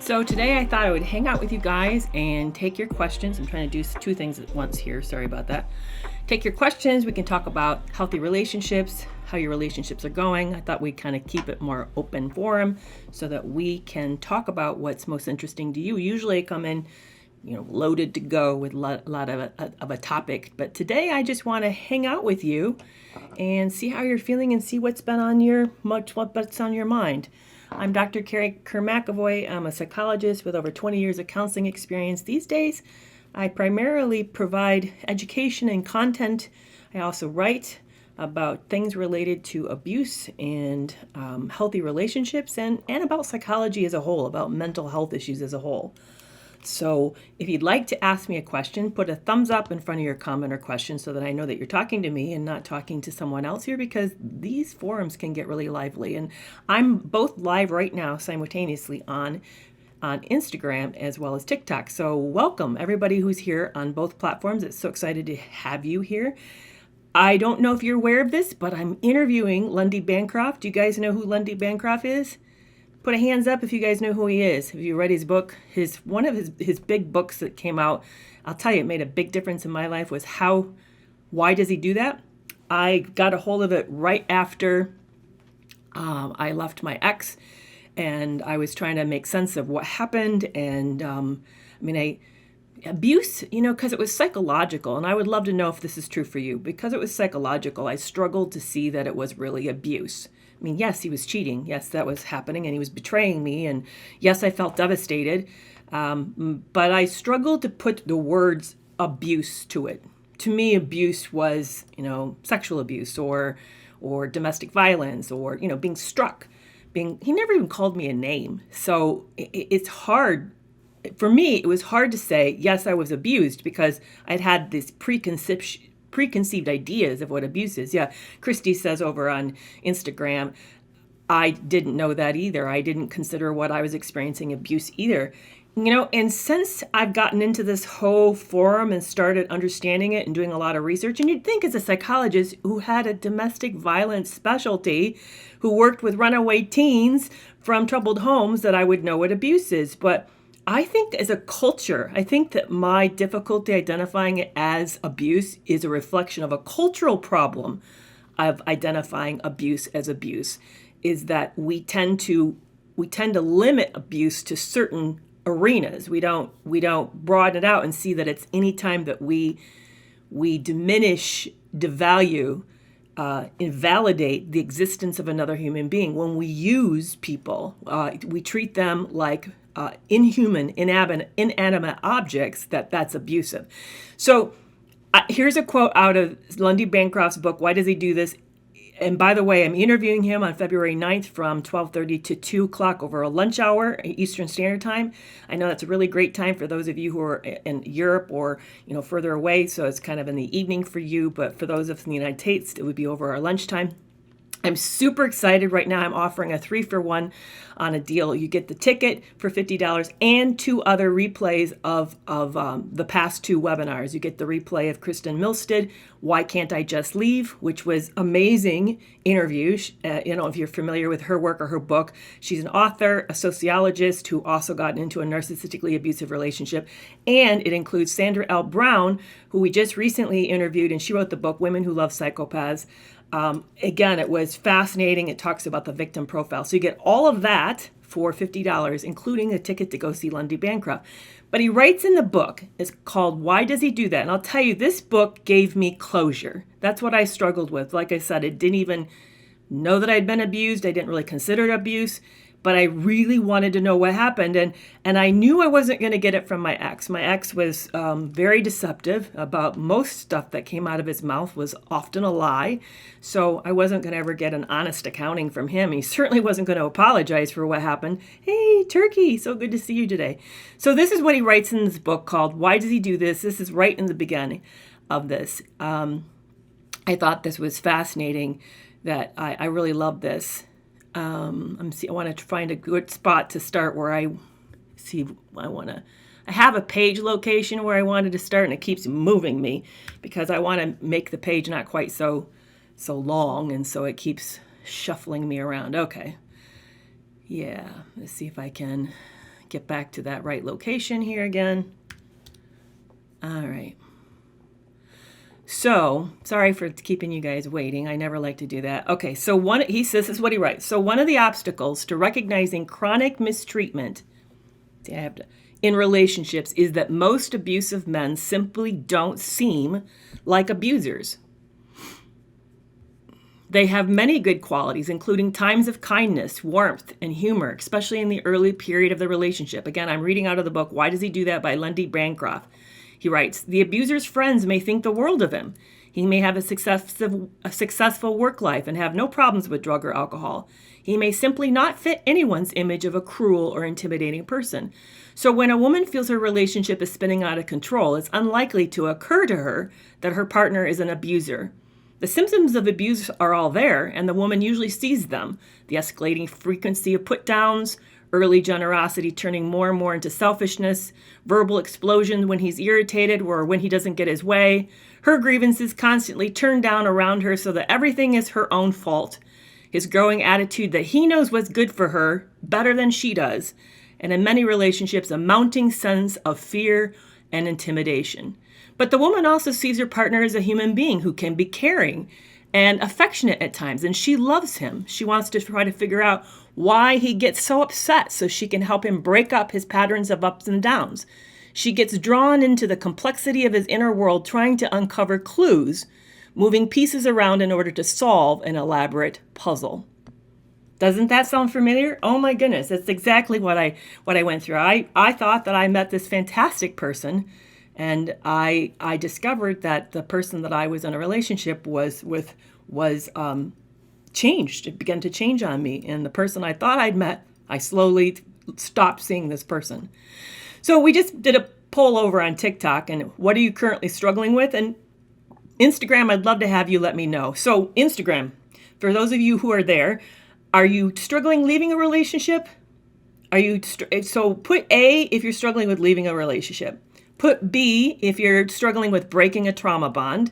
So today I thought I would hang out with you guys and take your questions. I'm trying to do two things at once here. Sorry about that. Take your questions. We can talk about healthy relationships, how your relationships are going. I thought we'd kind of keep it more open forum so that we can talk about what's most interesting to you. Usually I come in, loaded to go with a lot of a topic. But today I just want to hang out with you and see how you're feeling and see what's on your mind. I'm Dr. Carrie McAvoy. I'm a psychologist with over 20 years of counseling experience. These days, I primarily provide education and content. I also write about things related to abuse and healthy relationships and about psychology as a whole, about mental health issues as a whole. So if you'd like to ask me a question, put a thumbs up in front of your comment or question so that I know that you're talking to me and not talking to someone else here, because these forums can get really lively. And I'm both live right now simultaneously on Instagram as well as TikTok. So welcome everybody who's here on both platforms. It's so excited to have you here. I don't know if you're aware of this, but I'm interviewing Lundy Bancroft. Do you guys know who Lundy Bancroft is? Put a hands up if you guys know who he is. Have you read his book? One of his big books that came out, I'll tell you, it made a big difference in my life, was Why Does He Do That? I got a hold of it right after I left my ex, and I was trying to make sense of what happened. And abuse, because it was psychological, and I would love to know if this is true for you. Because it was psychological, I struggled to see that it was really abuse. Yes, he was cheating. Yes, that was happening, and he was betraying me. And yes, I felt devastated. But I struggled to put the words abuse to it. To me, abuse was, sexual abuse or domestic violence or, being struck. He never even called me a name. So it's hard. For me, it was hard to say, yes, I was abused, because I'd had this preconceived ideas of what abuse is. Yeah, Christy says over on Instagram, I didn't know that either. I didn't consider what I was experiencing abuse either. And since I've gotten into this whole forum and started understanding it and doing a lot of research, and you'd think as a psychologist who had a domestic violence specialty, who worked with runaway teens from troubled homes, that I would know what abuse is. But I think as a culture, I think that my difficulty identifying it as abuse is a reflection of a cultural problem of identifying abuse as abuse, is that we tend to limit abuse to certain arenas. We don't broaden it out and see that it's any time that we diminish, devalue, invalidate the existence of another human being. When we use people, we treat them like inhuman, inanimate objects, that's abusive. So here's a quote out of Lundy Bancroft's book, Why Does He Do This? And by the way, I'm interviewing him on February 9th from 12:30 to 2 o'clock over a lunch hour, Eastern Standard Time. I know that's a really great time for those of you who are in Europe or further away, so it's kind of in the evening for you. But for those of us in the United States, it would be over our lunchtime. I'm super excited right now. I'm offering a 3-for-1 on a deal. You get the ticket for $50 and 2 other replays of the past 2 webinars. You get the replay of Kristen Milstead, Why Can't I Just Leave, which was amazing interview. If you're familiar with her work or her book, she's an author, a sociologist who also got into a narcissistically abusive relationship. And it includes Sandra L. Brown, who we just recently interviewed, and she wrote the book Women Who Love Psychopaths. Again, it was fascinating. It talks about the victim profile. So you get all of that for $50, including a ticket to go see Lundy Bancroft. But he writes in the book, it's called Why Does He Do That? And I'll tell you, this book gave me closure. That's what I struggled with. Like I said, I didn't even know that I'd been abused. I didn't really consider it abuse. But I really wanted to know what happened. And I knew I wasn't going to get it from my ex. My ex was very deceptive about most stuff that came out of his mouth was often a lie. So I wasn't going to ever get an honest accounting from him. He certainly wasn't going to apologize for what happened. Hey, Turkey, so good to see you today. So this is what he writes in this book called Why Does He Do This? This is right in the beginning of this. I thought this was fascinating, that I really love this. I want to find a good spot to start where I have a page location where I wanted to start, and it keeps moving me because I want to make the page not quite so long, and so it keeps shuffling me around. Okay. Yeah, let's see if I can get back to that right location here again. All right. So, sorry for keeping you guys waiting. I never like to do that. Okay, so he says, this is what he writes. So one of the obstacles to recognizing chronic mistreatment in relationships is that most abusive men simply don't seem like abusers. They have many good qualities, including times of kindness, warmth, and humor, especially in the early period of the relationship. Again, I'm reading out of the book, Why Does He Do That? By Lundy Bancroft. He writes, the abuser's friends may think the world of him. He may have a successful work life and have no problems with drug or alcohol. He may simply not fit anyone's image of a cruel or intimidating person. So when a woman feels her relationship is spinning out of control, it's unlikely to occur to her that her partner is an abuser. The symptoms of abuse are all there, and the woman usually sees them. The escalating frequency of put-downs, early generosity turning more and more into selfishness, verbal explosions when he's irritated or when he doesn't get his way, her grievances constantly turned down around her so that everything is her own fault, his growing attitude that he knows what's good for her better than she does, and in many relationships, a mounting sense of fear and intimidation. But the woman also sees her partner as a human being who can be caring and affectionate at times, and she loves him. She wants to try to figure out why he gets so upset so she can help him break up his patterns of ups and downs. She gets drawn into the complexity of his inner world, trying to uncover clues, moving pieces around in order to solve an elaborate puzzle. Doesn't that sound familiar? Oh my goodness, that's exactly what I went through. I thought that I met this fantastic person, and I discovered that the person that I was in a relationship was changed. It began to change on me. And the person I thought I'd met, I slowly stopped seeing this person. So we just did a poll over on TikTok, and what are you currently struggling with? And Instagram, I'd love to have you let me know. So Instagram, for those of you who are there, are you struggling leaving a relationship? So put A if you're struggling with leaving a relationship. Put B if you're struggling with breaking a trauma bond.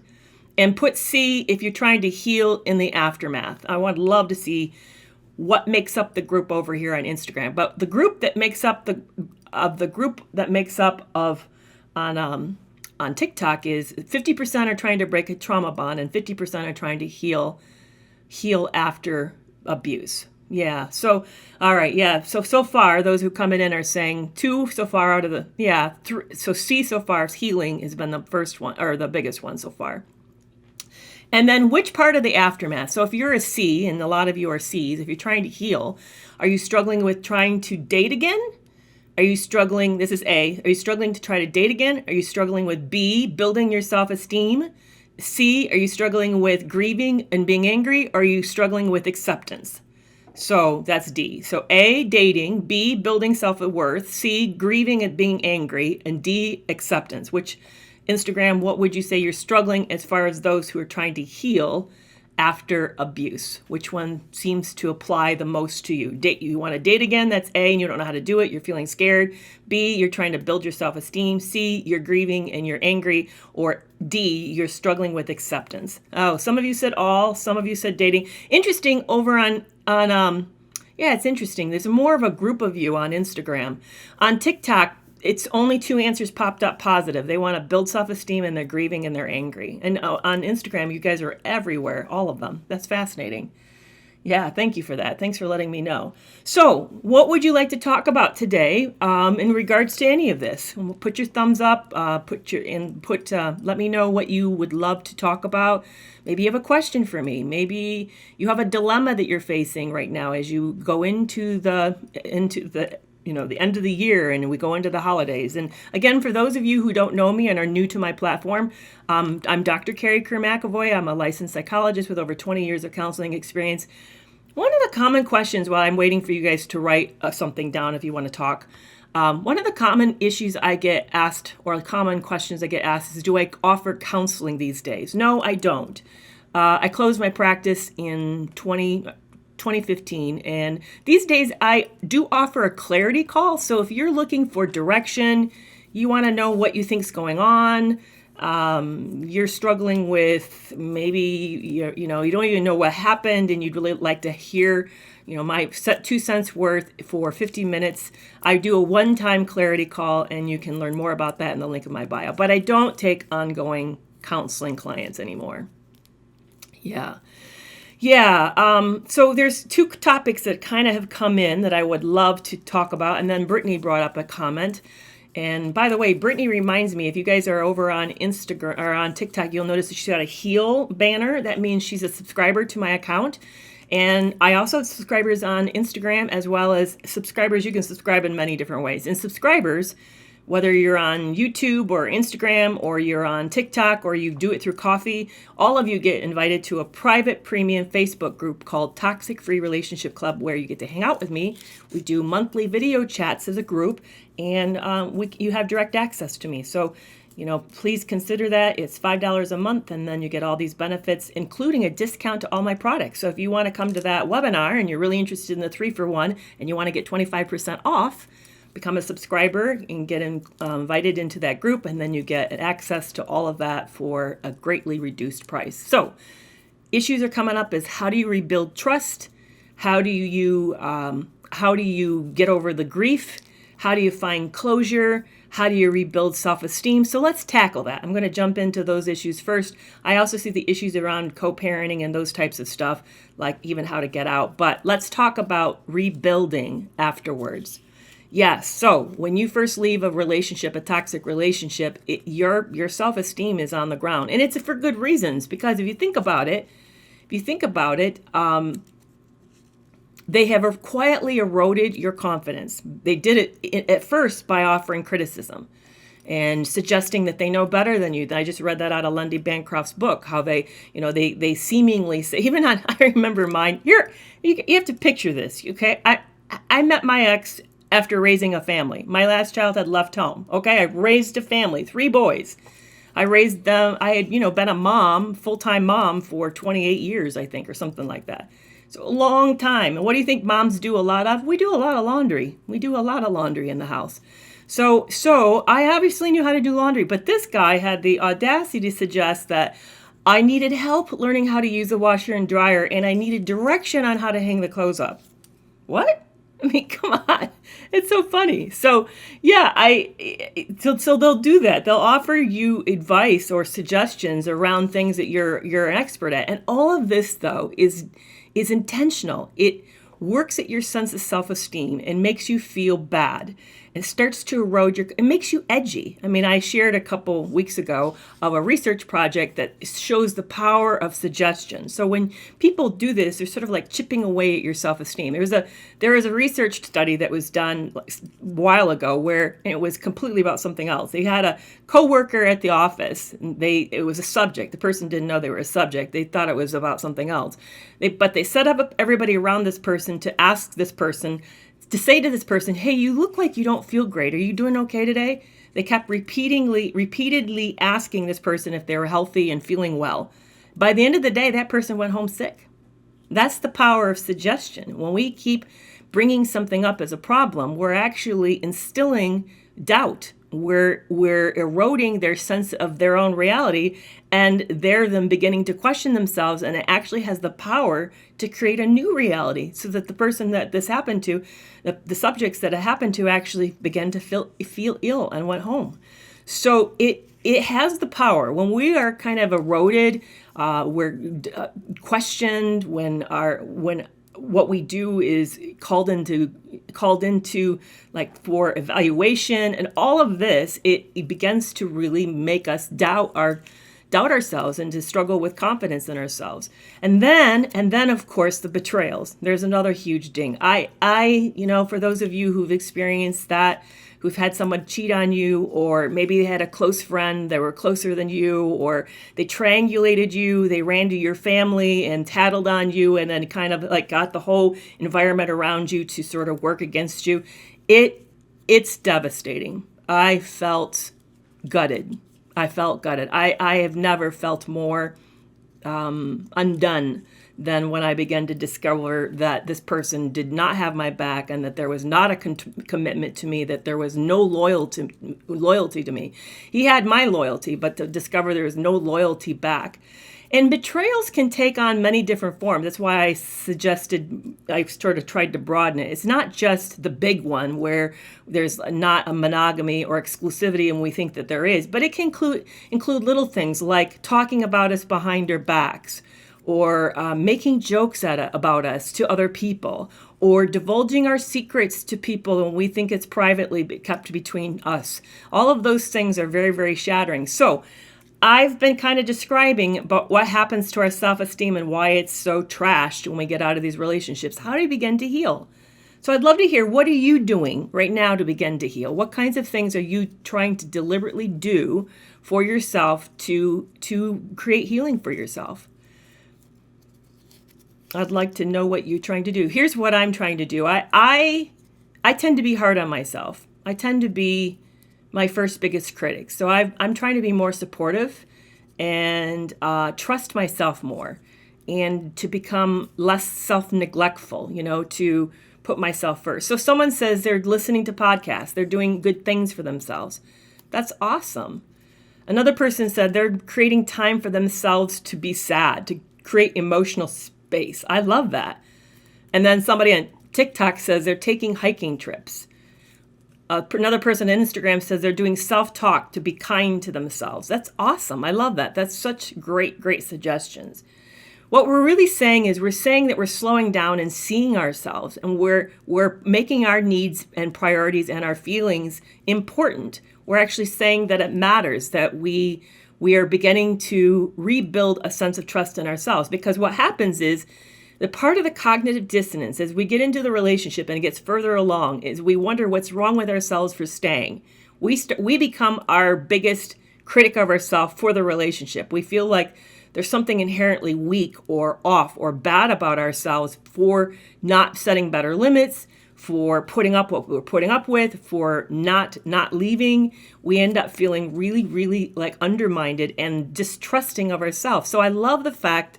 And put C if you're trying to heal in the aftermath. I would love to see what makes up the group over here on Instagram. But the group that makes up on TikTok is 50% are trying to break a trauma bond and 50% are trying to heal after abuse. Yeah. So, all right. Yeah. So far, those who come in are saying 2 so far out of the, 3. So C so far is healing has been the first one or the biggest one so far. And then which part of the aftermath? So if you're a C, and a lot of you are Cs, if you're trying to heal, are you struggling with trying to date again? Are you struggling, this is A, are you struggling to try to date again? Are you struggling with B, building your self-esteem? C, are you struggling with grieving and being angry? Or are you struggling with acceptance? So that's D. So A, dating, B, building self-worth, C, grieving and being angry, and D, acceptance. Which Instagram, what would you say you're struggling as far as those who are trying to heal after abuse? Which one seems to apply the most to you? You want to date again? That's A, and you don't know how to do it. You're feeling scared. B, you're trying to build your self-esteem. C, you're grieving and you're angry. Or D, you're struggling with acceptance. Oh, some of you said all. Some of you said dating. Interesting over on it's interesting. There's more of a group of you on Instagram. On TikTok, it's only 2 answers popped up positive. They want to build self-esteem and they're grieving and they're angry. And on Instagram, you guys are everywhere, all of them. That's fascinating. Yeah, thank you for that. Thanks for letting me know. So what would you like to talk about today in regards to any of this? Put your thumbs up, let me know what you would love to talk about. Maybe you have a question for me. Maybe you have a dilemma that you're facing right now as you go into the the end of the year and we go into the holidays. And again, for those of you who don't know me and are new to my platform, I'm Dr. Carrie Kerr McAvoy. I'm a licensed psychologist with over 20 years of counseling experience. One of the common questions while I'm waiting for you guys to write something down if you want to talk, one of the common issues I get asked or common questions I get asked is, do I offer counseling these days? No, I don't. I closed my practice in 2015. And these days I do offer a clarity call. So if you're looking for direction, you want to know what you think's going on, You're struggling with maybe you don't even know what happened, and you'd really like to hear my 2 cents worth for 50 minutes. I do a one-time clarity call, and you can learn more about that in the link of my bio. But I don't take ongoing counseling clients anymore. Yeah. So there's two topics that kind of have come in that I would love to talk about. And then Brittany brought up a comment. And by the way, Brittany reminds me, if you guys are over on Instagram or on TikTok, you'll notice that she's got a heal banner. That means she's a subscriber to my account. And I also have subscribers on Instagram, as well as subscribers. You can subscribe in many different ways. And subscribers, whether you're on YouTube or Instagram, or you're on TikTok, or you do it through Coffee, all of you get invited to a private premium Facebook group called Toxic Free Relationship Club, where you get to hang out with me. We do monthly video chats as a group, and you have direct access to me. So, please consider that. It's $5 a month, and then you get all these benefits, including a discount to all my products. So if you want to come to that webinar and you're really interested in the 3-for-1 and you want to get 25% off, become a subscriber and get invited into that group, and then you get access to all of that for a greatly reduced price. So issues are coming up is, how do you rebuild trust? How do you get over the grief? How do you find closure? How do you rebuild self-esteem? So let's tackle that. I'm going to jump into those issues first. I also see the issues around co-parenting and those types of stuff, like even how to get out. But let's talk about rebuilding afterwards. Yes. So when you first leave a relationship, a toxic relationship, your self-esteem is on the ground, and it's for good reasons. Because if you think about it, they have quietly eroded your confidence. They did it at first by offering criticism and suggesting that they know better than you. I just read that out of Lundy Bancroft's book, how they seemingly say, even on, I remember mine. You have to picture this, okay? I met my ex after raising a family. My last child had left home, okay? I raised a family, 3 boys. I raised them. I had, been a mom, full-time mom for 28 years, I think, or something like that. So a long time. And what do you think moms do a lot of? We do a lot of laundry. We do a lot of laundry in the house. So I obviously knew how to do laundry, but this guy had the audacity to suggest that I needed help learning how to use a washer and dryer, and I needed direction on how to hang the clothes up. What? I mean, come on. It's so funny. So yeah, so they'll do that. They'll offer you advice or suggestions around things that you're an expert at. And all of this, though, is intentional. It works at your sense of self-esteem and makes you feel bad. It starts to erode it makes you edgy. I mean, I shared a couple weeks ago of a research project that shows the power of suggestion. So when people do this, they're sort of like chipping away at your self-esteem. There was a research study that was done a while ago where it was completely about something else. They had a coworker at the office. It was a subject. The person didn't know they were a subject. They thought it was about something else. But they set up everybody around this person to ask this person, to say to this person, hey, you look like you don't feel great. Are you doing okay today? They kept repeatedly asking this person if they were healthy and feeling well. By the end of the day, that person went home sick. That's the power of suggestion. When we keep bringing something up as a problem, we're actually instilling doubt. We're eroding their sense of their own reality, and they're them beginning to question themselves, and it actually has the power to create a new reality, so that the person that this happened to, the subjects that it happened to, actually began to feel ill and went home. So it has the power. When we are kind of eroded, we're questioned, when what we do is called into like for evaluation, and all of this, it begins to really make us doubt ourselves and to struggle with confidence in ourselves. And then of course the betrayals. There's another huge ding. For those of you who've experienced that, who've had someone cheat on you, or maybe they had a close friend that were closer than you, or they triangulated you, they ran to your family and tattled on you, and then kind of like got the whole environment around you to sort of work against you. It's devastating. I felt gutted. I have never felt more undone than when I began to discover that this person did not have my back and that there was not a commitment to me, that there was no loyalty to me. He had my loyalty, but to discover there was no loyalty back. And betrayals can take on many different forms. That's why I sort of tried to broaden it. It's not just the big one where there's not a monogamy or exclusivity and we think that there is, but it can include little things like talking about us behind our backs, or making jokes about us to other people, or divulging our secrets to people when we think it's privately kept between us. All of those things are very, very shattering. So I've been kind of describing about what happens to our self-esteem and why it's so trashed when we get out of these relationships. How do you begin to heal? So I'd love to hear, what are you doing right now to begin to heal? What kinds of things are you trying to deliberately do for yourself to create healing for yourself? I'd like to know what you're trying to do. Here's what I'm trying to do. I tend to be hard on myself. I tend to be my first biggest critic. So I'm trying to be more supportive and trust myself more, and to become less self-neglectful, to put myself first. So someone says they're listening to podcasts, they're doing good things for themselves. That's awesome. Another person said they're creating time for themselves to be sad, to create emotional space. I love that. And then somebody on TikTok says they're taking hiking trips. Another person on Instagram says they're doing self-talk to be kind to themselves. That's awesome. I love that. That's such great, great suggestions. What we're really saying is we're saying that we're slowing down and seeing ourselves, and we're making our needs and priorities and our feelings important. We're actually saying that it matters, that we are beginning to rebuild a sense of trust in ourselves. Because what happens is, the part of the cognitive dissonance as we get into the relationship and it gets further along is we wonder what's wrong with ourselves for staying. We become our biggest critic of ourselves for the relationship. We feel like there's something inherently weak or off or bad about ourselves for not setting better limits, for putting up what we were putting up with, for not leaving. We end up feeling really, really like undermined and distrusting of ourselves. So I love the fact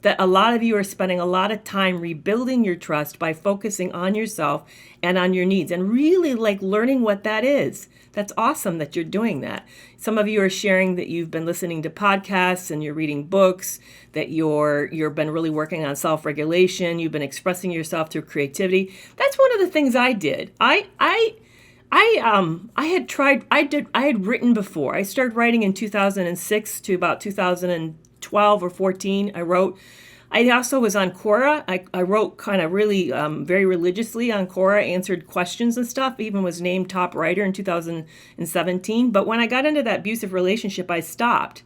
that a lot of you are spending a lot of time rebuilding your trust by focusing on yourself and on your needs and really like learning what that is. That's awesome that you're doing that. Some of you are sharing that you've been listening to podcasts and you're reading books, that you've been really working on self-regulation, you've been expressing yourself through creativity. That's one of the things I did. I had written before. I started writing in 2006 to about 2012 or 14. I also was on Quora. I wrote kind of really very religiously on Quora, answered questions and stuff, even was named top writer in 2017. But when I got into that abusive relationship, I stopped.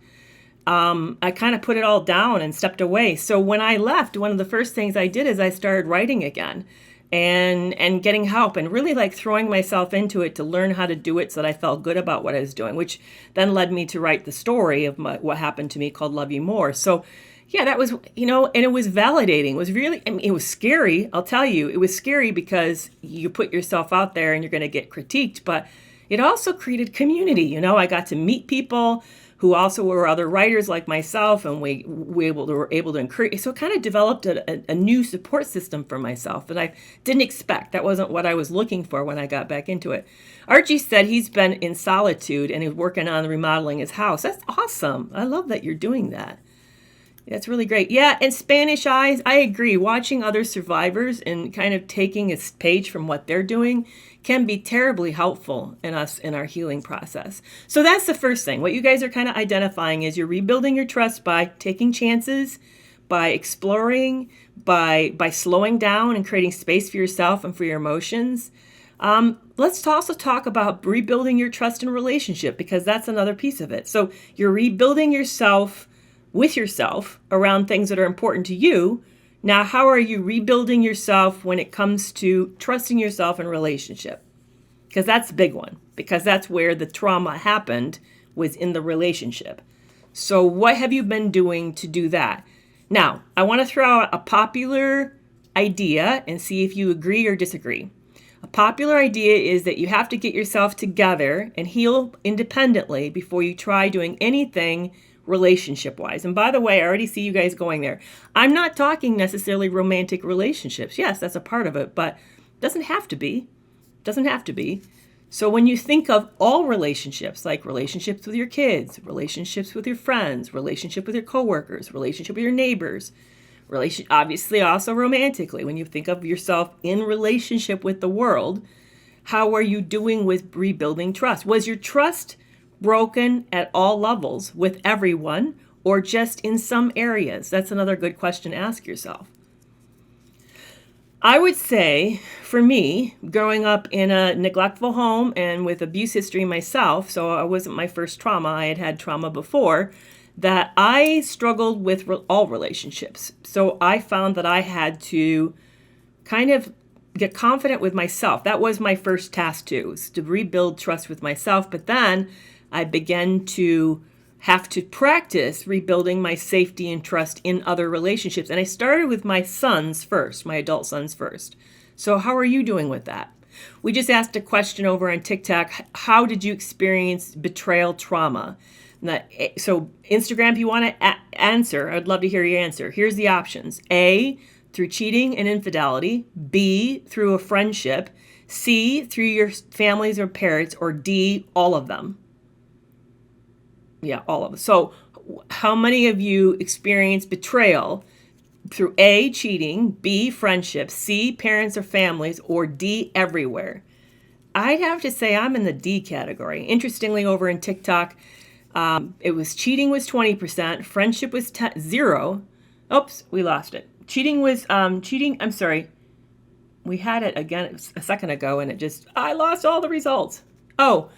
I kind of put it all down and stepped away. So when I left, one of the first things I did is I started writing again and getting help and really like throwing myself into it to learn how to do it so that I felt good about what I was doing, which then led me to write the story of what happened to me called Love You More. So yeah, that was, and it was validating. It was really, it was scary. I'll tell you, it was scary because you put yourself out there and you're going to get critiqued, but it also created community. I got to meet people who also were other writers like myself, and we were able to encourage. So it kind of developed a new support system for myself that I didn't expect. That wasn't what I was looking for when I got back into it. Archie said he's been in solitude and he's working on remodeling his house. That's awesome. I love that you're doing that. That's really great. Yeah, and Spanish Eyes, I agree. Watching other survivors and kind of taking a page from what they're doing can be terribly helpful in us in our healing process. So that's the first thing. What you guys are kind of identifying is you're rebuilding your trust by taking chances, by exploring, by slowing down and creating space for yourself and for your emotions. Let's also talk about rebuilding your trust in a relationship, because that's another piece of it. So you're rebuilding yourself with yourself around things that are important to you. Now, how are you rebuilding yourself when it comes to trusting yourself in a relationship? Because that's a big one, because that's where the trauma happened, was in the relationship. So what have you been doing to do that? Now, I want to throw out a popular idea and see if you agree or disagree. A popular idea is that you have to get yourself together and heal independently before you try doing anything relationship-wise. And by the way, I already see you guys going there. I'm not talking necessarily romantic relationships. Yes, that's a part of it, but it doesn't have to be. Doesn't have to be. So when you think of all relationships, like relationships with your kids, relationships with your friends, relationship with your coworkers, relationship with your neighbors, obviously also romantically, when you think of yourself in relationship with the world, how are you doing with rebuilding trust? Was your trust broken at all levels with everyone or just in some areas? That's another good question to ask yourself. I would say, for me, growing up in a neglectful home and with abuse history myself, so it wasn't my first trauma, I had had trauma before, that I struggled with all relationships. So I found that I had to kind of get confident with myself. That was my first task too, was to rebuild trust with myself. But then I began to have to practice rebuilding my safety and trust in other relationships. And I started with my sons first, my adult sons first. So how are you doing with that? We just asked a question over on TikTok. How did you experience betrayal trauma? So Instagram, if you want to answer, I'd love to hear your answer. Here's the options. A, through cheating and infidelity. B, through a friendship. C, through your families or parents. Or D, all of them. Yeah, all of them. So how many of you experience betrayal through A, cheating, B, friendship, C, parents or families, or D, everywhere? I'd have to say I'm in the D category. Interestingly, over in TikTok, it was cheating was 20%, friendship was 0. Oops, we lost it. Cheating was, I'm sorry. We had it again a second ago and I lost all the results. Oh,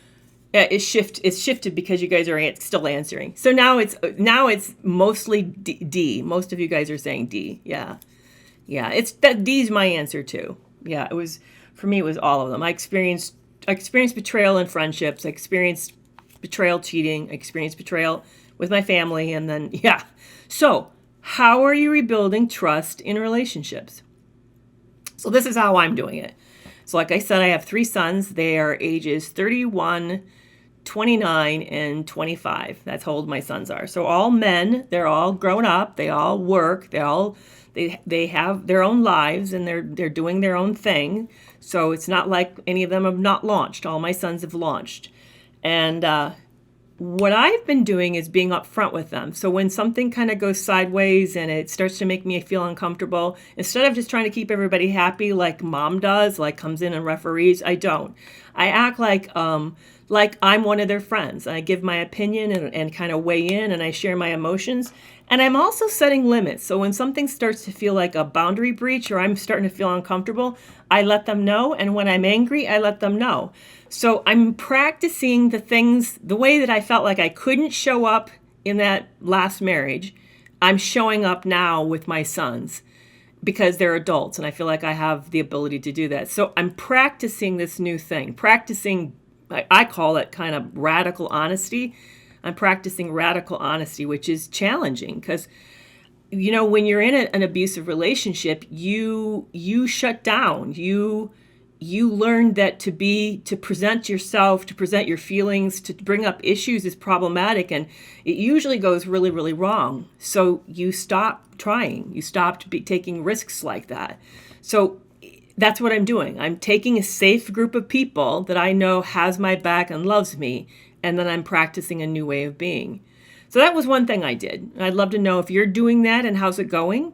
yeah, it's shifted because you guys are still answering. So now it's mostly D. Most of you guys are saying D. Yeah. D's my answer too. Yeah, for me it was all of them. I experienced betrayal in friendships. I experienced betrayal cheating. I experienced betrayal with my family, and then yeah. So how are you rebuilding trust in relationships? So this is how I'm doing it. So like I said, I have 3 sons. They are ages 31, 29, and 25. That's how old my sons are. So all men, they're all grown up. They all work. They have their own lives, and they're doing their own thing. So it's not like any of them have not launched. All my sons have launched. And what I've been doing is being upfront with them. So when something kind of goes sideways and it starts to make me feel uncomfortable, instead of just trying to keep everybody happy like mom does, like comes in and referees, I don't. I act like I'm one of their friends. I give my opinion and kind of weigh in, and I share my emotions. And I'm also setting limits. So when something starts to feel like a boundary breach or I'm starting to feel uncomfortable, I let them know. And when I'm angry, I let them know. So I'm practicing the way that I felt like I couldn't show up in that last marriage. I'm showing up now with my sons because they're adults and I feel like I have the ability to do that. So I'm practicing this new thing, I call it kind of radical honesty. I'm practicing radical honesty, which is challenging because, when you're in an abusive relationship, you shut down. You learn that to present yourself, to present your feelings, to bring up issues is problematic, and it usually goes really, really wrong. So you stop trying. You stopped taking risks like that. So that's what I'm doing. I'm taking a safe group of people that I know has my back and loves me, and then I'm practicing a new way of being. So that was one thing I did. I'd love to know if you're doing that and how's it going.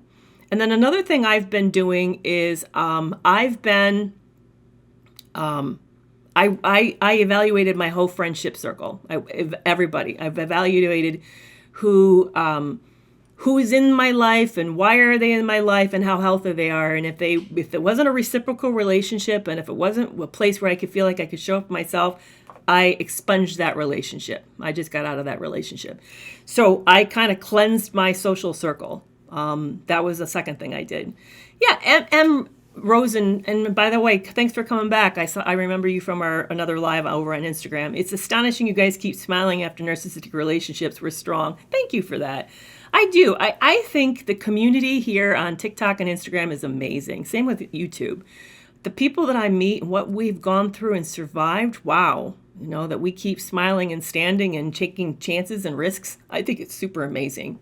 And then another thing I've been doing is I evaluated my whole friendship circle. Everybody. I've evaluated who is in my life and why are they in my life and how healthy they are. And if it wasn't a reciprocal relationship and if it wasn't a place where I could feel like I could show up for myself, I expunged that relationship. I just got out of that relationship. So I kind of cleansed my social circle. That was the second thing I did. Yeah, and Rose, and by the way, thanks for coming back. I remember you from another live over on Instagram. It's astonishing you guys keep smiling after narcissistic relationships were strong. Thank you for that. I do. I think the community here on TikTok and Instagram is amazing. Same with YouTube. The people that I meet and what we've gone through and survived, wow. that we keep smiling and standing and taking chances and risks. I think it's super amazing.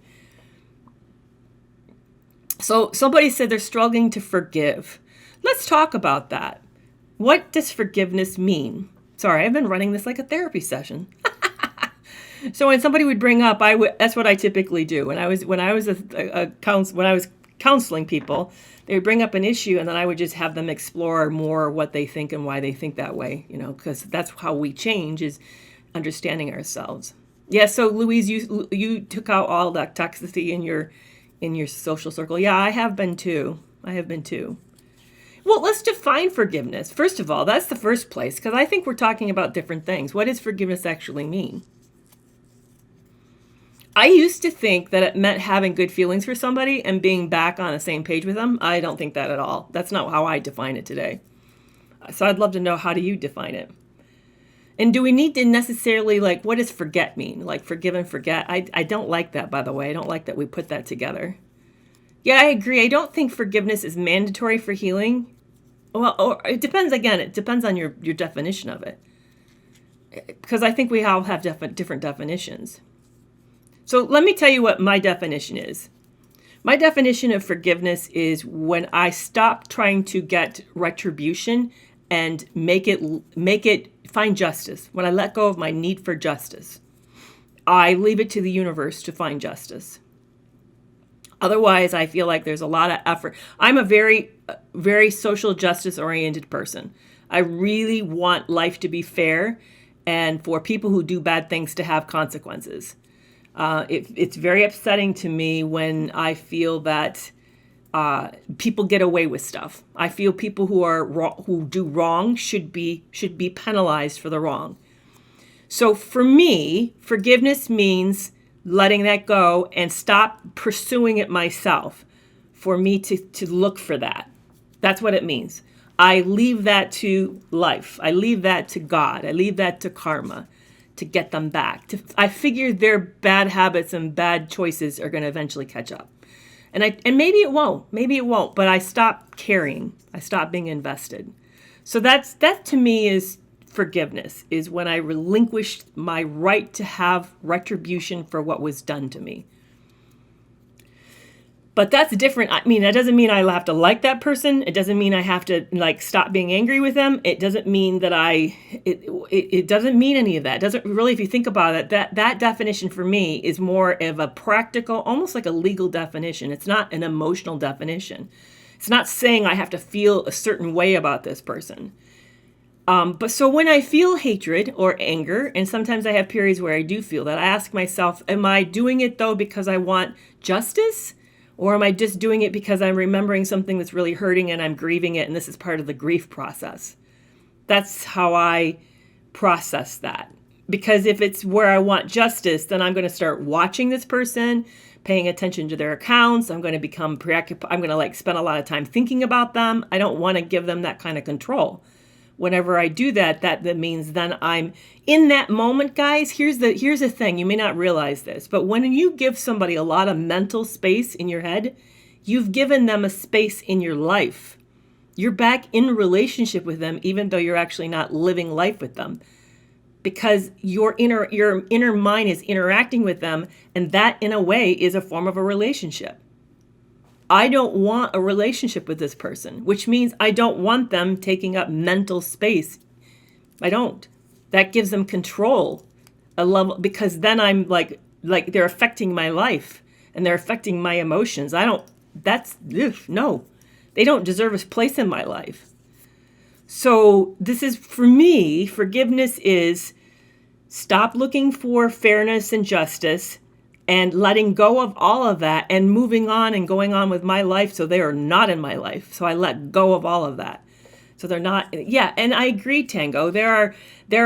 So somebody said they're struggling to forgive. Let's talk about that. What does forgiveness mean? Sorry, I've been running this like a therapy session. So when somebody would bring up, that's what I typically do. When I was counseling people, they would bring up an issue, and then I would just have them explore more what they think and why they think that way. Because that's how we change, is understanding ourselves. Yeah. So Louise, you took out all that toxicity in your social circle. Yeah, I have been too. Well, let's define forgiveness. First of all, that's the first place, because I think we're talking about different things. What does forgiveness actually mean? I used to think that it meant having good feelings for somebody and being back on the same page with them. I don't think that at all. That's not how I define it today. So I'd love to know, how do you define it? And do we need to necessarily, what does forget mean? Like forgive and forget? I don't like that, by the way. I don't like that we put that together. Yeah, I agree. I don't think forgiveness is mandatory for healing. Well, or it depends. Again, it depends on your definition of it. Because I think we all have different definitions. So let me tell you what my definition is. My definition of forgiveness is when I stop trying to get retribution and make it find justice. When I let go of my need for justice, I leave it to the universe to find justice. Otherwise, I feel like there's a lot of effort. I'm a very, very social justice oriented person. I really want life to be fair and for people who do bad things to have consequences. It's very upsetting to me when I feel that people get away with stuff. I feel people who do wrong should be penalized for the wrong. So for me, forgiveness means letting that go and stop pursuing it myself. For me to look for that. That's what it means. I leave that to life. I leave that to God. I leave that to karma to get them back. I figure their bad habits and bad choices are going to eventually catch up. And maybe it won't, but I stop caring. I stop being invested. So that to me is forgiveness, is when I relinquished my right to have retribution for what was done to me. But that's different. I mean, that doesn't mean I have to like that person. It doesn't mean I have to stop being angry with them. It doesn't mean that it doesn't mean any of that. It doesn't really, if you think about it, that definition for me is more of a practical, almost like a legal definition. It's not an emotional definition. It's not saying I have to feel a certain way about this person. But so when I feel hatred or anger, and sometimes I have periods where I do feel that, I ask myself, am I doing it though because I want justice? Or am I just doing it because I'm remembering something that's really hurting and I'm grieving it, and this is part of the grief process? That's how I process that. Because if it's where I want justice, then I'm going to start watching this person, paying attention to their accounts. I'm going to become preoccupied. I'm going to spend a lot of time thinking about them. I don't want to give them that kind of control. Whenever I do that, that means then I'm in that moment, guys. Here's the thing. You may not realize this, but when you give somebody a lot of mental space in your head, you've given them a space in your life. You're back in relationship with them, even though you're actually not living life with them, because your inner mind is interacting with them, and that, in a way, is a form of a relationship. I don't want a relationship with this person, which means I don't want them taking up mental space. I don't. That gives them control, a level, because then I'm like they're affecting my life and they're affecting my emotions. No, they don't deserve a place in my life. So this is, for me, forgiveness is stop looking for fairness and justice and letting go of all of that and moving on and going on with my life, so they are not in my life. So I let go of all of that. So they're not, yeah, and I agree, Tango. There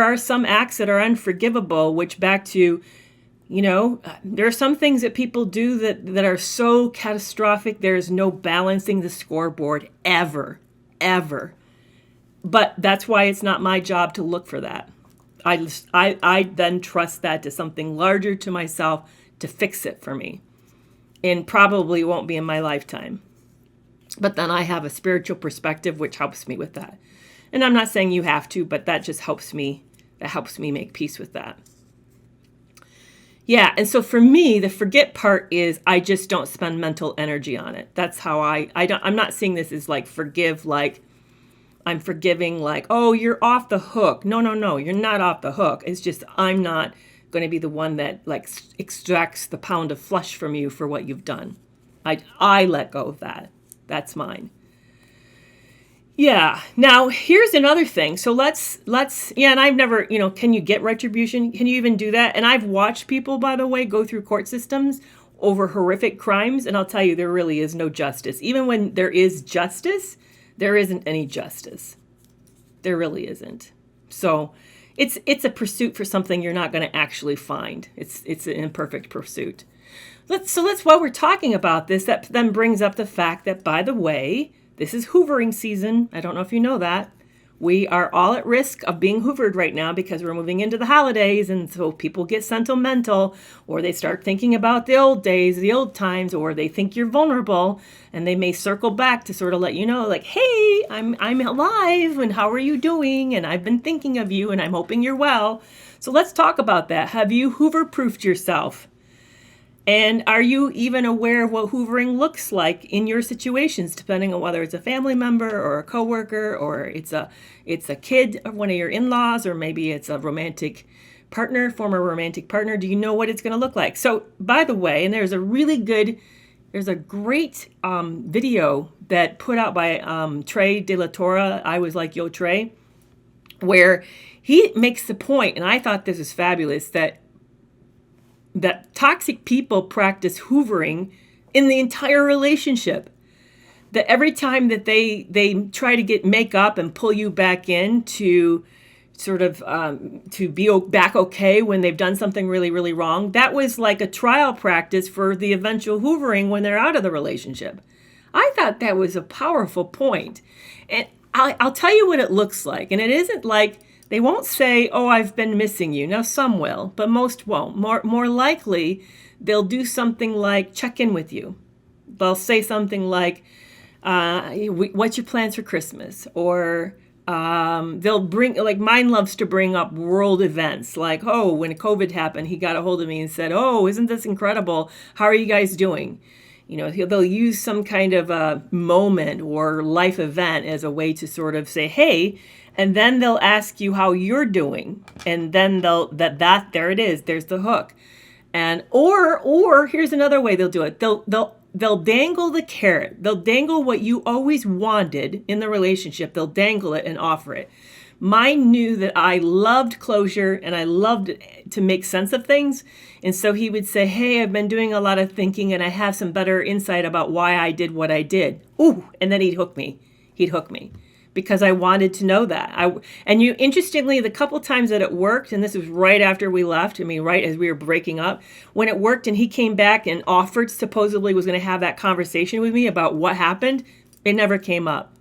are some acts that are unforgivable, which back to, there are some things that people do that are so catastrophic, there's no balancing the scoreboard ever. But that's why it's not my job to look for that. I then trust that to something larger to myself to fix it for me, and probably won't be in my lifetime. But then I have a spiritual perspective which helps me with that. And I'm not saying you have to, but that just helps me that helps me make peace with that. Yeah, and so for me, the forget part is I just don't spend mental energy on it. That's how I'm not seeing this as like forgive, like I'm forgiving, like, oh, you're off the hook. No, you're not off the hook. It's just I'm not going to be the one that like extracts the pound of flesh from you for what you've done. I let go of that. That's mine. Yeah. Now, here's another thing. So let's, and I've never, can you get retribution? Can you even do that? And I've watched people, by the way, go through court systems over horrific crimes. And I'll tell you, there really is no justice. Even when there is justice, there isn't any justice. There really isn't. So it's a pursuit for something you're not going to actually find. It's an imperfect pursuit. Let's while we're talking about this, that then brings up the fact that, by the way, this is hoovering season. I don't know if you know that. We are all at risk of being hoovered right now because we're moving into the holidays. And so people get sentimental, or they start thinking about the old days, the old times, or they think you're vulnerable, and they may circle back to sort of let you know, like, hey, I'm alive, and how are you doing? And I've been thinking of you, and I'm hoping you're well. So let's talk about that. Have you hoover-proofed yourself? And are you even aware of what hoovering looks like in your situations, depending on whether it's a family member or a coworker, or it's a kid of one of your in-laws, or maybe it's a romantic partner, former romantic partner? Do you know what it's going to look like? So, by the way, and there's a great video that put out by Trey De La Torre, I Was Like Yo Trey, where he makes the point, and I thought this is fabulous, that toxic people practice hoovering in the entire relationship. That every time that they try to make up and pull you back in to sort of to be back okay when they've done something really, really wrong, that was like a trial practice for the eventual hoovering when they're out of the relationship. I thought that was a powerful point. And I'll tell you what it looks like. And it isn't like, they won't say, oh, I've been missing you. Now, some will, but most won't. More likely, they'll do something like check in with you. They'll say something like, what's your plans for Christmas? Or they'll bring, like mine loves to bring up world events. Like, oh, when COVID happened, he got a hold of me and said, oh, isn't this incredible? How are you guys doing? They'll use some kind of a moment or life event as a way to sort of say, hey, and then they'll ask you how you're doing. And then there it is. There's the hook. And, or here's another way they'll do it. They'll dangle the carrot. They'll dangle what you always wanted in the relationship. They'll dangle it and offer it. Mine knew that I loved closure and I loved to make sense of things. And so he would say, hey, I've been doing a lot of thinking and I have some better insight about why I did what I did. Ooh, and then he'd hook me. Because I wanted to know that. Interestingly, the couple times that it worked, and this was right after we left, right as we were breaking up, when it worked and he came back and offered, supposedly was going to have that conversation with me about what happened, it never came up.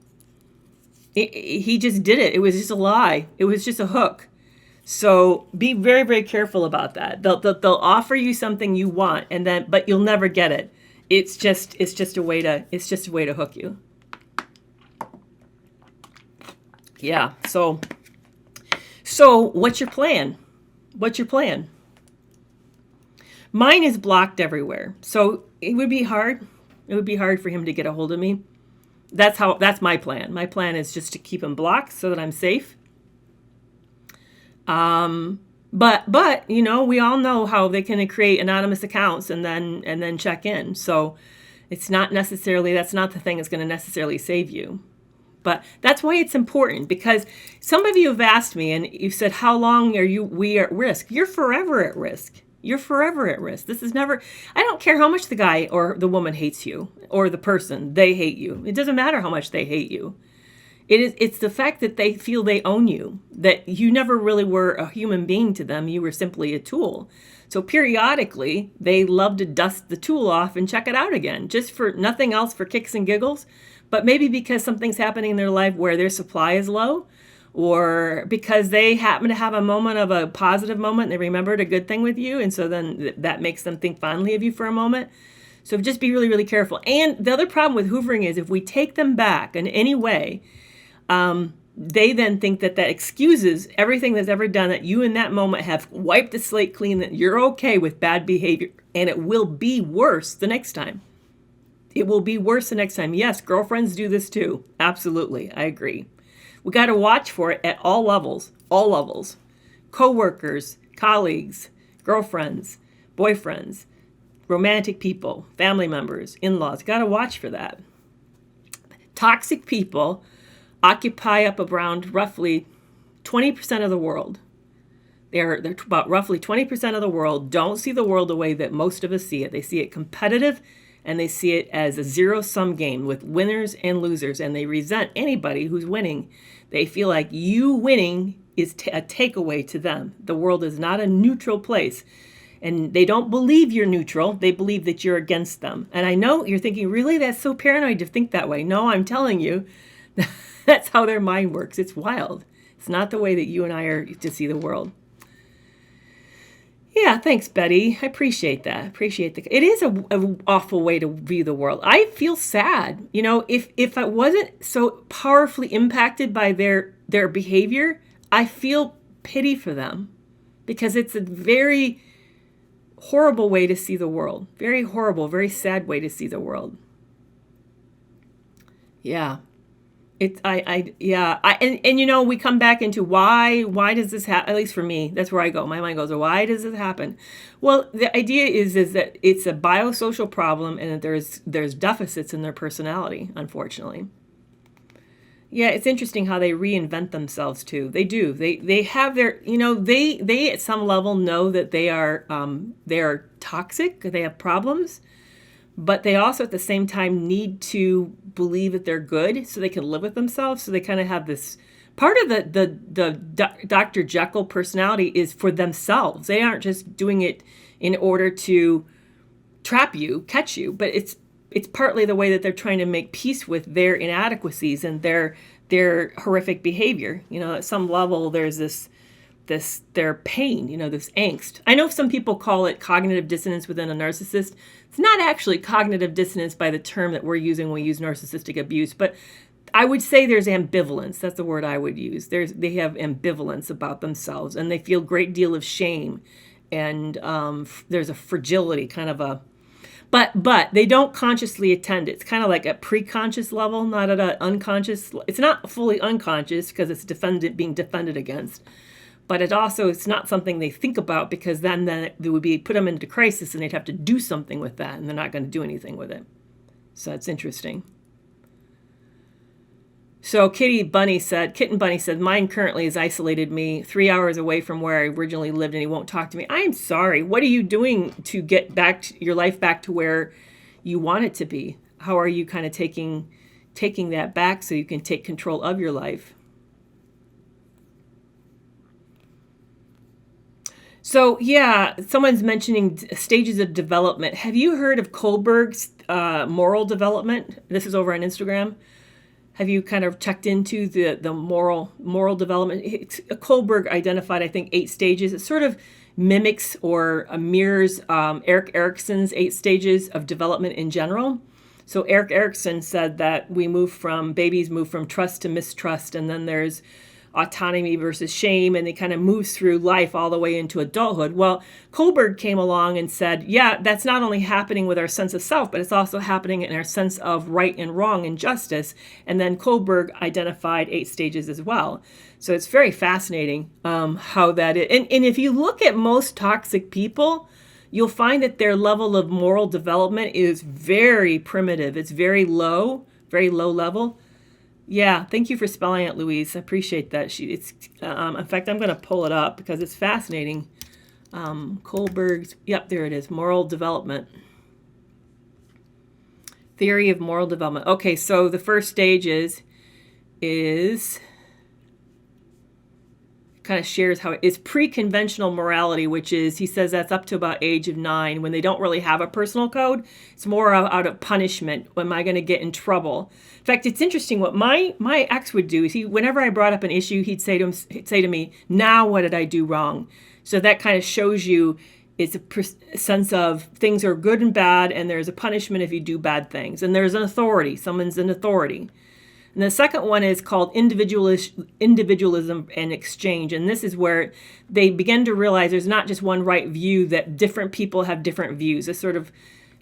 He just did it. It was just a lie. It was just a hook. So be very, very careful about that. They'll offer you something you want, but you'll never get it. It's just a way to hook you. Yeah. So what's your plan? Mine is blocked everywhere. So it would be hard. It would be hard for him to get a hold of me. That's my plan. My plan is just to keep him blocked so that I'm safe. But we all know how they can create anonymous accounts and then check in. So that's not the thing that's going to necessarily save you. But that's why it's important, because some of you have asked me and you said, how long are we at risk? You're forever at risk. This is never, I don't care how much the guy or the woman hates you or the person, they hate you. It doesn't matter how much they hate you. It's the fact that they feel they own you, that you never really were a human being to them. You were simply a tool. So periodically, they love to dust the tool off and check it out again, just for nothing else, for kicks and giggles. But maybe because something's happening in their life where their supply is low, or because they happen to have a positive moment and they remembered a good thing with you. And so then that makes them think fondly of you for a moment. So just be really, really careful. And the other problem with hoovering is if we take them back in any way, they then think that that excuses everything that's ever done, that you in that moment have wiped the slate clean, that you're okay with bad behavior, and it will be worse the next time. It will be worse the next time. Yes, girlfriends do this too. Absolutely. I agree. We got to watch for it at all levels, co-workers, colleagues, girlfriends, boyfriends, romantic people, family members, in-laws. Got to watch for that. Toxic people occupy up around roughly 20% of the world. They're about roughly 20% of the world don't see the world the way that most of us see it. They see it competitive, and they see it as a zero-sum game with winners and losers, and they resent anybody who's winning. They feel like you winning is a takeaway to them. The world is not a neutral place, and they don't believe you're neutral. They believe that you're against them. And I know you're thinking, really, that's so paranoid to think that way. No, I'm telling you, that's how their mind works. It's wild. It's not the way that you and I are to see the world. Yeah, thanks, Betty. I appreciate that. It is a awful way to view the world. I feel sad. You know, if I wasn't so powerfully impacted by their behavior, I feel pity for them, because it's a very horrible way to see the world. Very horrible, very sad way to see the world. Yeah. And you know, we come back into why does this happen? At least for me, that's where I go. My mind goes, why does this happen? Well, the idea is that it's a biosocial problem, and that there's deficits in their personality, unfortunately. Yeah, it's interesting how they reinvent themselves too. They do. They have their, you know, they at some level know that they are toxic, they have problems. But they also at the same time need to believe that they're good so they can live with themselves. So they kind of have this part of the Dr. Jekyll personality is for themselves. They aren't just doing it in order to trap you, catch you, but it's partly the way that they're trying to make peace with their inadequacies and their horrific behavior. You know, at some level there's their pain, you know, this angst. I know some people call it cognitive dissonance within a narcissist. It's not actually cognitive dissonance by the term that we're using when we use narcissistic abuse, but I would say there's ambivalence. That's the word I would use. They have ambivalence about themselves, and they feel a great deal of shame, and there's a fragility, kind of a, but they don't consciously attend it. It's kind of like a pre-conscious level, not at an unconscious. It's not fully unconscious because it's being defended against. But it's not something they think about, because then it would be put them into crisis and they'd have to do something with that, and they're not going to do anything with it. So it's interesting. So Kitten Bunny said, mine currently has isolated me 3 hours away from where I originally lived, and he won't talk to me. I'm sorry. What are you doing to get your life back to where you want it to be? How are you kind of taking that back so you can take control of your life? So, yeah, someone's mentioning stages of development. Have you heard of Kohlberg's moral development? This is over on Instagram. Have you kind of checked into the moral development? Kohlberg identified, I think, 8 stages. It sort of mimics or mirrors Erik Erikson's 8 stages of development in general. So Erik Erikson said that babies move from trust to mistrust, and then there's autonomy versus shame, and they kind of moves through life all the way into adulthood. Well, Kohlberg came along and said, yeah, that's not only happening with our sense of self, but it's also happening in our sense of right and wrong and justice. And then Kohlberg identified 8 stages as well. So it's very fascinating how that is. And if you look at most toxic people, you'll find that their level of moral development is very primitive. It's very low level. Yeah, thank you for spelling it, Louise. I appreciate that. In fact, I'm going to pull it up because it's fascinating. Kohlberg's, yep, there it is, moral development. Theory of moral development. Okay, so the first stage is kind of shares how it's pre-conventional morality, which is, he says that's up to about age of 9, when they don't really have a personal code. It's more out of punishment. Am I going to get in trouble? In fact, it's interesting what my ex would do is whenever I brought up an issue, he'd say to me, now what did I do wrong? So that kind of shows you it's a sense of things are good and bad, and there's a punishment if you do bad things. And there's an authority. Someone's an authority. And the second one is called individualism and exchange. And this is where they begin to realize there's not just one right view, that different people have different views. It's sort of,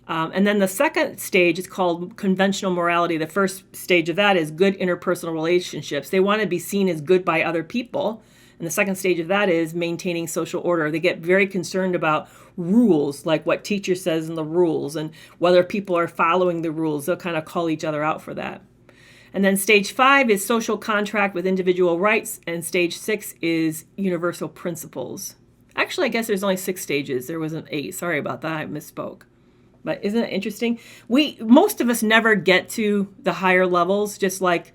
and then the second stage is called conventional morality. The first stage of that is good interpersonal relationships. They want to be seen as good by other people. And the second stage of that is maintaining social order. They get very concerned about rules, like what teacher says in the rules and whether people are following the rules. They'll kind of call each other out for that. And then stage 5 is social contract with individual rights. And stage 6 is universal principles. Actually, I guess there's only 6 stages. There wasn't 8. Sorry about that. I misspoke. But isn't it interesting? Most of us never get to the higher levels, just like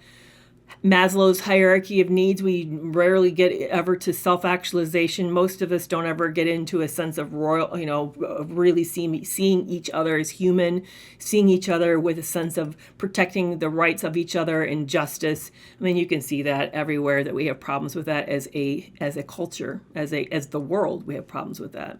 Maslow's hierarchy of needs. We rarely get ever to self-actualization. Most of us don't ever get into a sense of really seeing each other as human, seeing each other with a sense of protecting the rights of each other and justice. I mean, you can see that everywhere, that we have problems with that as a culture, as the world. We have problems with that.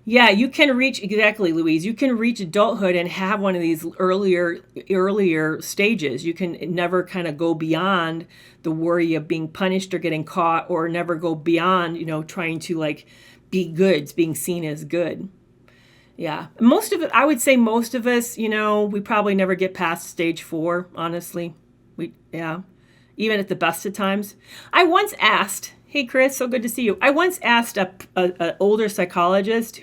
Yeah, you can reach, exactly, Louise. You can reach adulthood and have one of these earlier stages. You can never kind of go beyond the worry of being punished or getting caught, or never go beyond, trying to like be good, being seen as good. Yeah, most of it, I would say most of us, we probably never get past stage 4, honestly. Even at the best of times. I once asked, hey, Chris, so good to see you. I once asked a older psychologist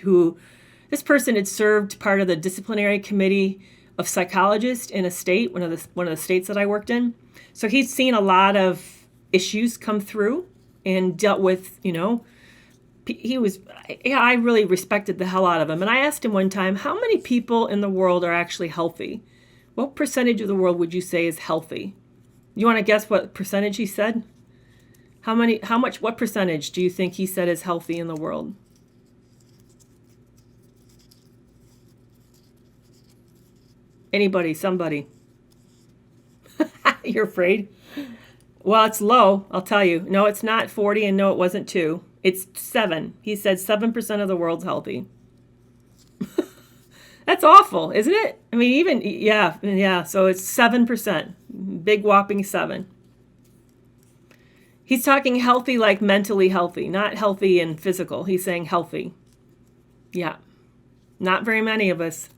this person had served part of the disciplinary committee of psychologists in a state, one of the states that I worked in. So he's seen a lot of issues come through and dealt with, I really respected the hell out of him. And I asked him one time, how many people in the world are actually healthy? What percentage of the world would you say is healthy? You want to guess what percentage he said? What percentage do you think he said is healthy in the world? Anybody, somebody. You're afraid? Well, it's low, I'll tell you. No, it's not 40, and no, it wasn't 2. It's 7. He said 7% of the world's healthy. That's awful, isn't it? I mean, yeah, so it's 7%. Big whopping 7. He's talking healthy like mentally healthy, not healthy and physical. He's saying healthy. Yeah. Not very many of us.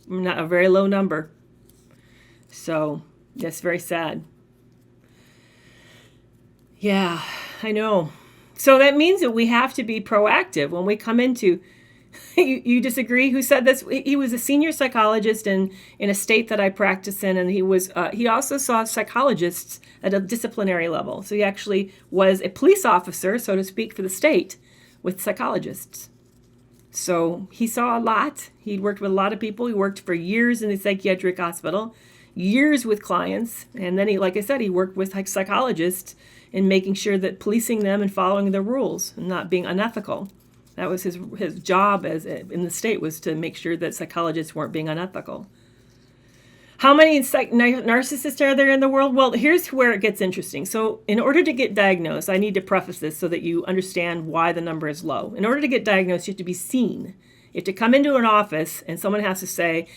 Not a very low number. So that's very sad. Yeah, I know. So that means that we have to be proactive when we come into... You disagree? Who said this? He was a senior psychologist in a state that I practice in, and he also saw psychologists at a disciplinary level. So he actually was a police officer, so to speak, for the state with psychologists. So he saw a lot. He worked with a lot of people. He worked for years in the psychiatric hospital, years with clients, and then he worked with psychologists in making sure that policing them and following the rules and not being unethical. That was his job in the state, was to make sure that psychologists weren't being unethical. How many narcissists are there in the world? Well, here's where it gets interesting. So in order to get diagnosed, I need to preface this so that you understand why the number is low. In order to get diagnosed, you have to be seen. You have to come into an office and someone has to say,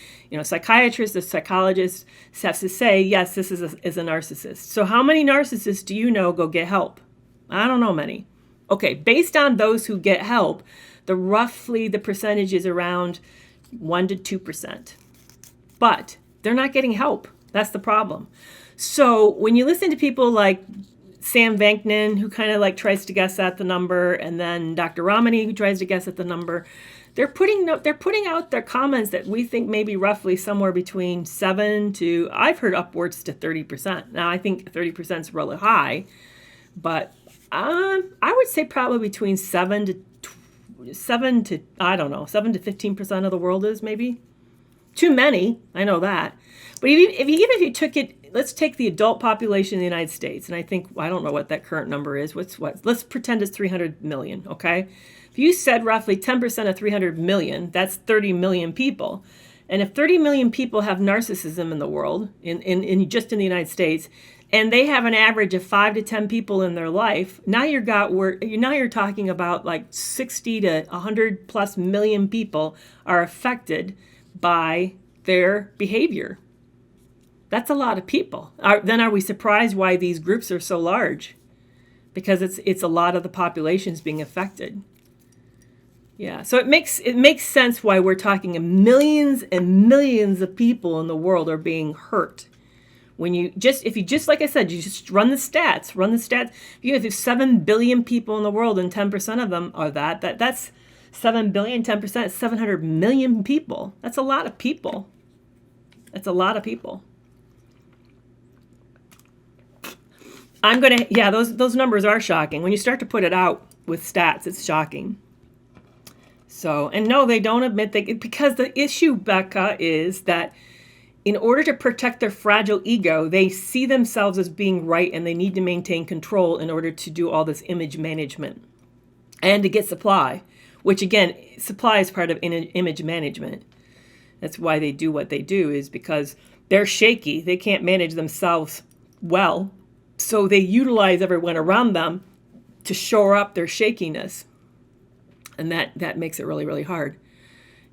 psychiatrist or psychologist has to say, yes, this is a narcissist. So how many narcissists do you know go get help? I don't know many. Okay, based on those who get help, roughly the percentage is around 1 to 2%. But they're not getting help. That's the problem. So when you listen to people like Sam Vankman, who kind of tries to guess at the number, and then Dr. Ramani, who tries to guess at the number, they're putting out their comments that we think maybe roughly somewhere between 7 to, I've heard upwards to 30%. Now I think 30% is really high, but I would say probably between 7 to 15% of the world is maybe. Too many, I know that. But even if you took it, let's take the adult population in the United States, and I don't know what that current number is. Let's pretend it's 300 million, okay? If you said roughly 10% of 300 million, that's 30 million people. And if 30 million people have narcissism in the world, in just in the United States, and they have an average of 5 to 10 people in their life, now you're talking about 60 to 100 plus million people are affected by their behavior. That's a lot of people. Then are we surprised why these groups are so large? Because it's a lot of the population's being affected. Yeah, so it makes sense why we're talking millions and millions of people in the world are being hurt. When if you just like I said, you just run the stats. If there's 7 billion people in the world and 10% of them are that's 7 billion, 10%, 700 million people. That's a lot of people. Those numbers are shocking. When you start to put it out with stats, it's shocking. So, and no, they don't admit because the issue, Becca, is that in order to protect their fragile ego, they see themselves as being right and they need to maintain control in order to do all this image management and to get supply, which again, supply is part of image management. That's why they do what they do, is because they're shaky. They can't manage themselves well. So they utilize everyone around them to shore up their shakiness. And that makes it really, really hard.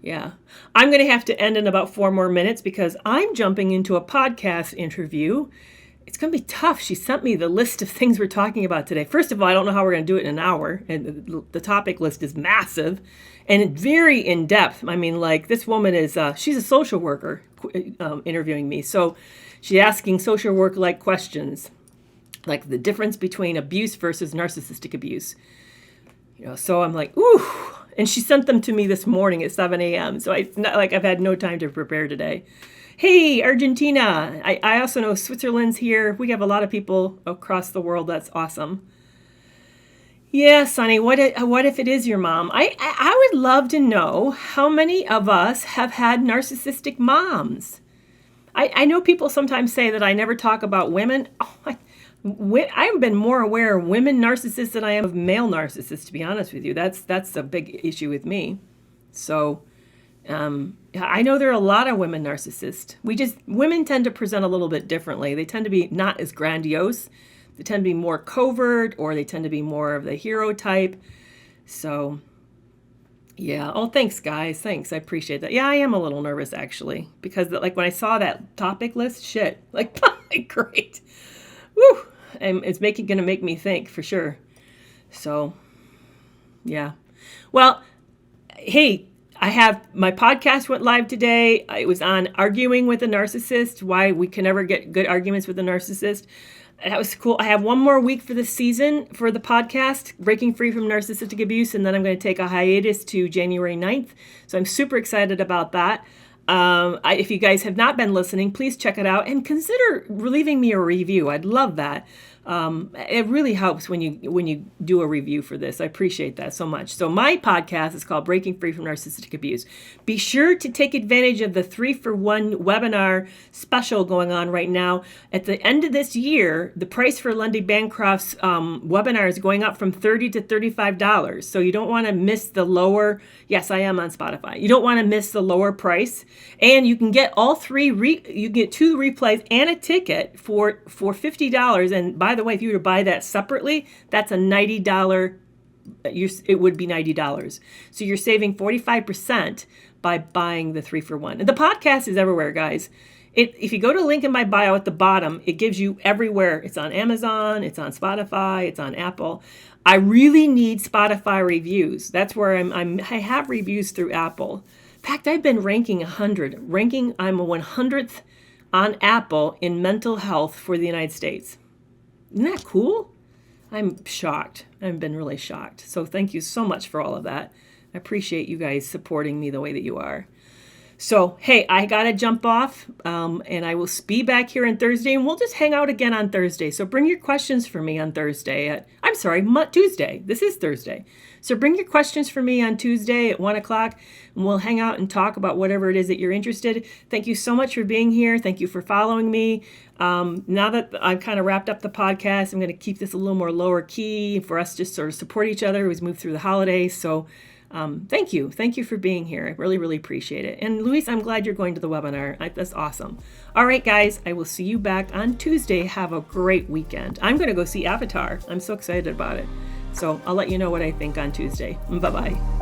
Yeah. I'm going to have to end in about 4 more minutes because I'm jumping into a podcast interview. It's going to be tough. She sent me the list of things we're talking about today. First of all, I don't know how we're going to do it in an hour. And the topic list is massive and very in-depth. I mean, like, this woman is, she's a social worker interviewing me. So she's asking social work-like questions, like the difference between abuse versus narcissistic abuse. So I'm like, ooh. And she sent them to me this morning at 7 a.m. So I've had no time to prepare today. Hey, Argentina. I also know Switzerland's here. We have a lot of people across the world. That's awesome. Yeah, Sonny, what if it is your mom? I would love to know how many of us have had narcissistic moms. I know people sometimes say that I never talk about women. I've been more aware of women narcissists than I am of male narcissists, to be honest with you. That's a big issue with me. So I know there are a lot of women narcissists. Women tend to present a little bit differently. They tend to be not as grandiose. They tend to be more covert, or they tend to be more of the hero type. So yeah. Oh, thanks, guys. Thanks. I appreciate that. Yeah, I am a little nervous, actually, because when I saw that topic list, great. Woo! And it's going to make me think for sure. So, yeah. Well, hey, I have my podcast went live today. It was on arguing with a narcissist, why we can never get good arguments with a narcissist. That was cool. I have 1 more week for the season for the podcast, Breaking Free from Narcissistic Abuse, and then I'm going to take a hiatus to January 9th. So I'm super excited about that. If you guys have not been listening, please check it out and consider leaving me a review. I'd love that. It really helps when you do a review for this. I appreciate that so much. So my podcast is called Breaking Free from Narcissistic Abuse. Be sure to take advantage of the 3-for-1 webinar special going on right now. At the end of this year, the price for Lundy Bancroft's webinar is going up from $30 to $35. So you don't want to miss the lower. Yes, I am on Spotify. You don't want to miss the lower price, and you can get all 3. You get 2 replays and a ticket for $50. And by the way, if you were to buy that separately, that's a $90. It would be $90. So you're saving 45% by buying the 3-for-1. And the podcast is everywhere, guys. If you go to the link in my bio at the bottom, it gives you everywhere. It's on Amazon, it's on Spotify, it's on Apple. I really need Spotify reviews. That's where I have reviews through Apple. In fact, I've been ranking 100. I'm a 100th on Apple in mental health for the United States. Isn't that cool? I'm shocked. I've been really shocked. So thank you so much for all of that. I appreciate you guys supporting me the way that you are. So, hey, I got to jump off, and I will be back here on Thursday, and we'll just hang out again on Thursday. So bring your questions for me on Thursday. Tuesday. This is Thursday. So bring your questions for me on Tuesday at 1 o'clock, and we'll hang out and talk about whatever it is that you're interested. Thank you so much for being here. Thank you for following me. Now that I've kind of wrapped up the podcast, I'm going to keep this a little more lower key for us to sort of support each other as we move through the holidays. So thank you. Thank you for being here. I really, really appreciate it. And Luis, I'm glad you're going to the webinar. That's awesome. All right, guys, I will see you back on Tuesday. Have a great weekend. I'm going to go see Avatar. I'm so excited about it. So I'll let you know what I think on Tuesday. Bye-bye.